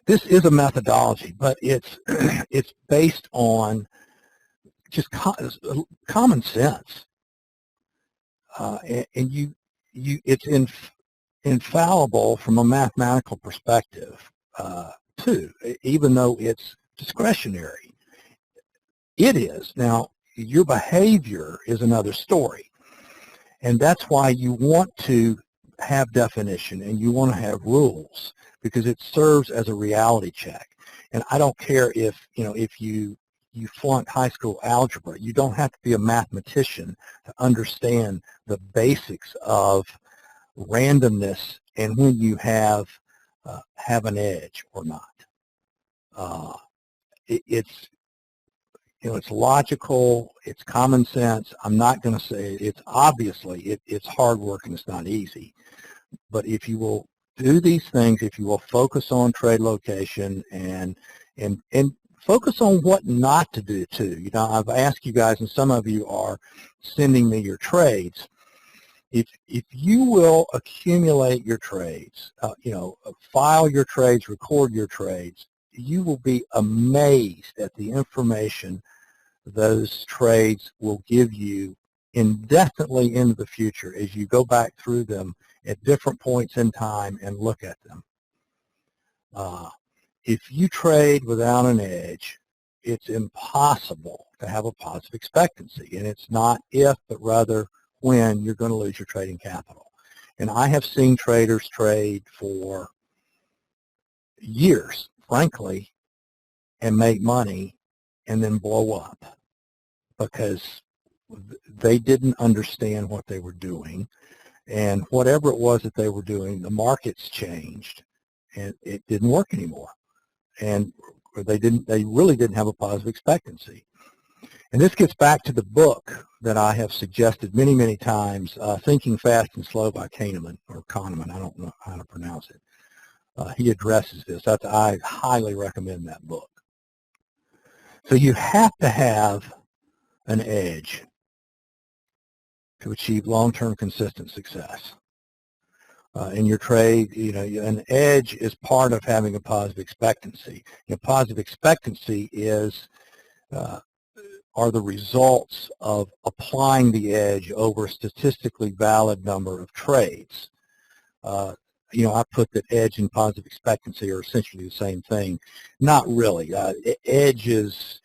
This is a methodology, but it's it's based on just common sense, and it's infallible from a mathematical perspective too, even though it's discretionary. It is. Now, your behavior is another story, and that's why you want to have definition and you want to have rules, because it serves as a reality check. And I don't care if you flunk high school algebra. You don't have to be a mathematician to understand the basics of randomness and when you have an edge or not. It's it's logical, it's common sense. I'm not going to say it's obviously it's hard work and it's not easy. But if you will do these things, if you will focus on trade location and focus on what not to do too. I've asked you guys, and some of you are sending me your trades. If you will accumulate your trades, file your trades, record your trades, you will be amazed at the information those trades will give you indefinitely into the future as you go back through them at different points in time and look at them. If you trade without an edge, it's impossible to have a positive expectancy. And it's not if, but rather when you're going to lose your trading capital. And I have seen traders trade for years, frankly, and make money and then blow up because they didn't understand what they were doing. And whatever it was that they were doing, the markets changed and it didn't work anymore. And they really didn't have a positive expectancy. And this gets back to the book that I have suggested many, many times, Thinking Fast and Slow by Kahneman, or Kahneman, I don't know how to pronounce it. He addresses this. I highly recommend that book. So you have to have an edge to achieve long-term consistent success. In your trade, an edge is part of having a positive expectancy. Positive expectancy are the results of applying the edge over a statistically valid number of trades. I put that edge and positive expectancy are essentially the same thing. Not really. Edge is,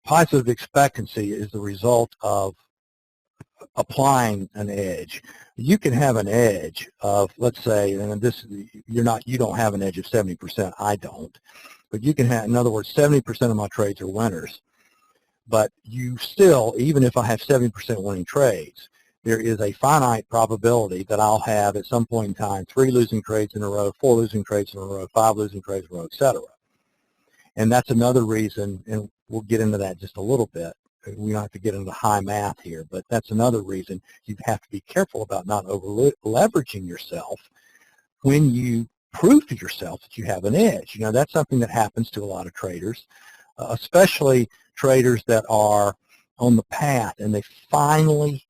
positive expectancy is the result of applying an edge. You can have an edge of, let's say, and you don't have an edge of 70%, I don't, but you can have, in other words, 70% of my trades are winners. But you still, even if I have 70% winning trades, there is a finite probability that I'll have at some point in time 3 losing trades in a row, 4 losing trades in a row, 5 losing trades in a row, etc. And that's another reason, and we'll get into that just a little bit. We don't have to get into high math here, but that's another reason you have to be careful about not over-leveraging yourself when you prove to yourself that you have an edge. That's something that happens to a lot of traders, especially traders that are on the path and they finally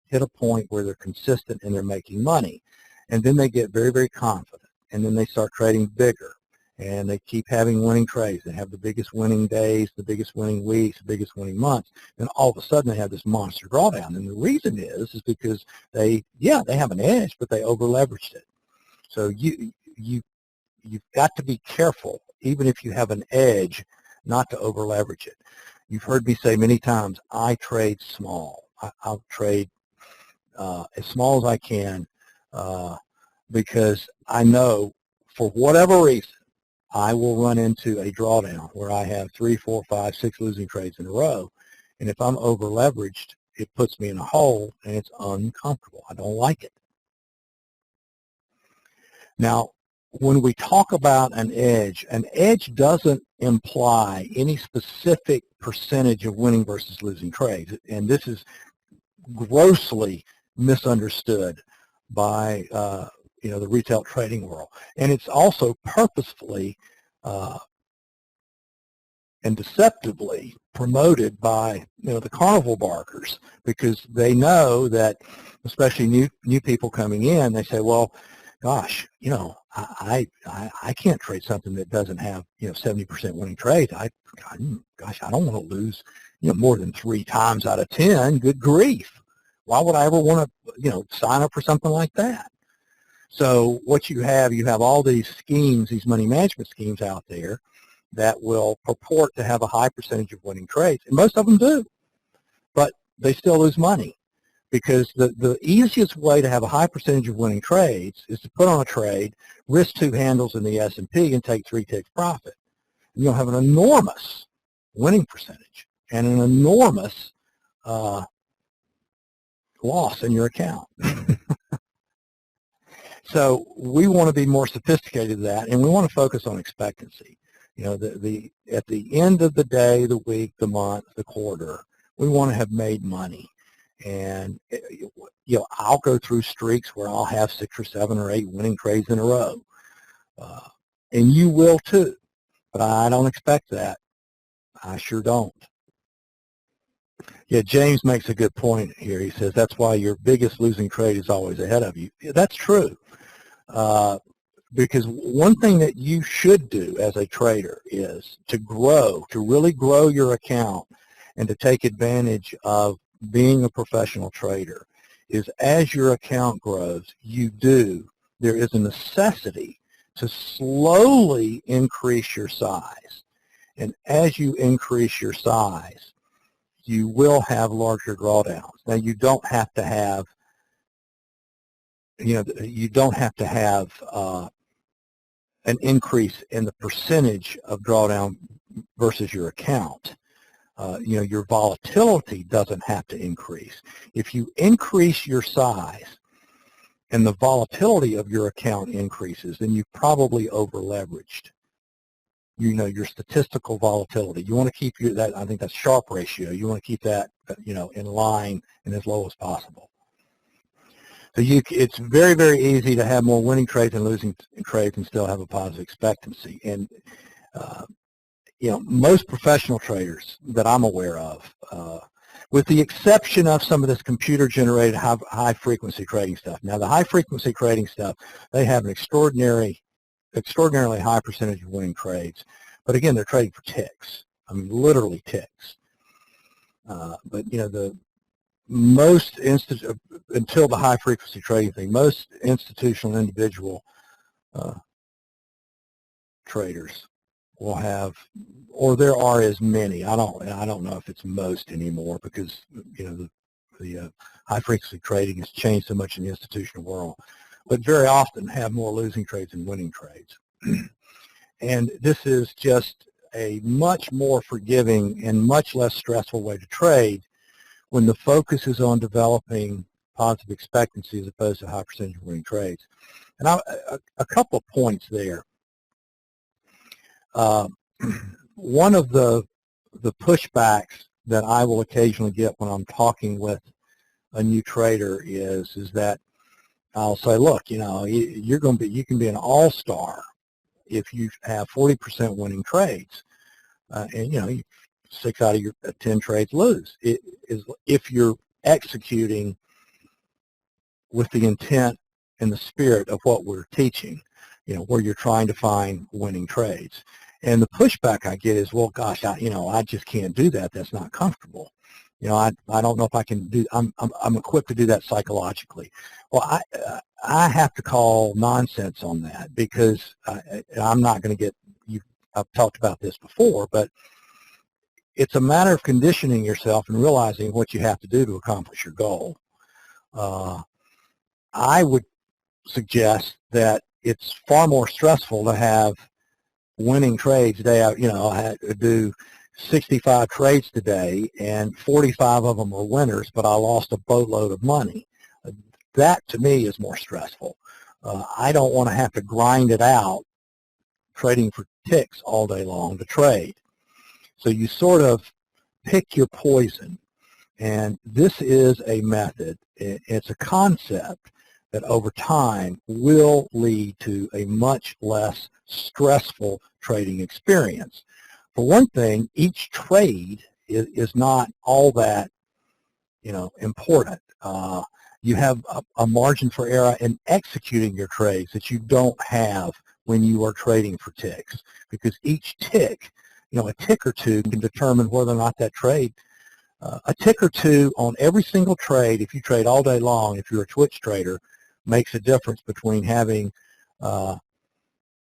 hit a point where they're consistent and they're making money. And then they get very, very confident, and then they start trading bigger. And they keep having winning trades. They have the biggest winning days, the biggest winning weeks, the biggest winning months. And all of a sudden they have this monster drawdown. And the reason is because they have an edge, but they over-leveraged it. So you've got to be careful, even if you have an edge, not to over-leverage it. You've heard me say many times, I trade small. I'll trade as small as I can because I know for whatever reason, I will run into a drawdown where I have 3, 4, 5, 6 losing trades in a row. And if I'm over leveraged, it puts me in a hole and it's uncomfortable. I don't like it. Now, when we talk about an edge doesn't imply any specific percentage of winning versus losing trades. And this is grossly misunderstood by the retail trading world. And it's also purposefully and deceptively promoted by the carnival barkers, because they know that, especially new people coming in, they say, well, gosh, I can't trade something that doesn't have 70% winning trades. Gosh, I don't want to lose more than 3 times out of 10. Good grief! Why would I ever want to sign up for something like that? So what you have all these schemes, these money management schemes out there that will purport to have a high percentage of winning trades, and most of them do, but they still lose money. Because the easiest way to have a high percentage of winning trades is to put on a trade, risk 2 handles in the S&P, and take 3 ticks profit. And you'll have an enormous winning percentage and an enormous loss in your account. So we want to be more sophisticated than that, and we want to focus on expectancy. At the end of the day, the week, the month, the quarter, we want to have made money. And I'll go through streaks where I'll have 6 or 7 or 8 winning trades in a row, and you will too. But I don't expect that. I sure don't. Yeah, James makes a good point here. He says that's why your biggest losing trade is always ahead of you. Yeah, that's true. Because one thing that you should do as a trader is to really grow your account and to take advantage of being a professional trader, is as your account grows, there is a necessity to slowly increase your size. And as you increase your size, you will have larger drawdowns. Now, you don't have to have an increase in the percentage of drawdown versus your account. Your volatility doesn't have to increase. If you increase your size and the volatility of your account increases, then you've probably over-leveraged. Your statistical volatility. You want to keep that, I think that's Sharpe ratio. You want to keep that, in line and as low as possible. So it's very, very easy to have more winning trades and losing trades and still have a positive expectancy. And most professional traders that I'm aware of, with the exception of some of this computer-generated high-frequency trading stuff. Now, the high-frequency trading stuff, they have an extraordinarily high percentage of winning trades. But again, they're trading for ticks. I mean, literally ticks. But the most until the high-frequency trading thing, most institutional individual traders will have, or there are as many. I don't know if it's most anymore, because the high-frequency trading has changed so much in the institutional world. But very often have more losing trades than winning trades. And this is just a much more forgiving and much less stressful way to trade when the focus is on developing positive expectancy as opposed to high percentage of winning trades. And a couple of points there. One of the pushbacks that I will occasionally get when I'm talking with a new trader is that I'll say, look, you can be an all-star if you have 40% winning trades, and 6 out of your 10 trades lose. It is if you're executing with the intent and the spirit of what we're teaching, where you're trying to find winning trades. And the pushback I get is, well, gosh, I just can't do that. That's not comfortable. I don't know if I can do. I'm equipped to do that psychologically. Well, I have to call nonsense on that, because I'm not going to get. I've talked about this before, but it's a matter of conditioning yourself and realizing what you have to do to accomplish your goal. I would suggest that it's far more stressful to have winning trades day out. I had to do 65 trades today, and 45 of them were winners, but I lost a boatload of money. That, to me, is more stressful. I don't want to have to grind it out trading for ticks all day long to trade. So you sort of pick your poison, and this is a method. It's a concept that over time will lead to a much less stressful trading experience. For one thing, each trade is not all that important. You have a margin for error in executing your trades that you don't have when you are trading for ticks, because each tick, a tick or two can determine whether or not that trade, a tick or two on every single trade, if you trade all day long, if you're a Twitch trader, makes a difference between having a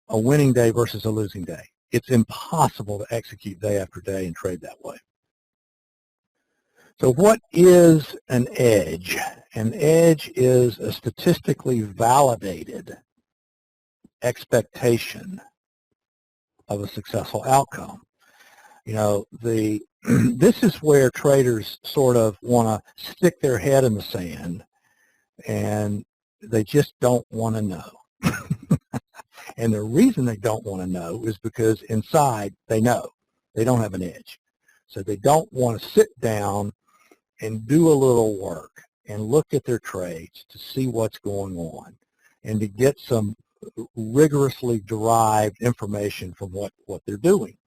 winning day versus a losing day. It's impossible to execute day after day and trade that way. So what is an edge? An edge is a statistically validated expectation of a successful outcome. This is where traders sort of want to stick their head in the sand, and they just don't want to know. And the reason they don't want to know is because inside they know they don't have an edge. So they don't want to sit down and do a little work and look at their trades to see what's going on and to get some rigorously derived information from what they're doing.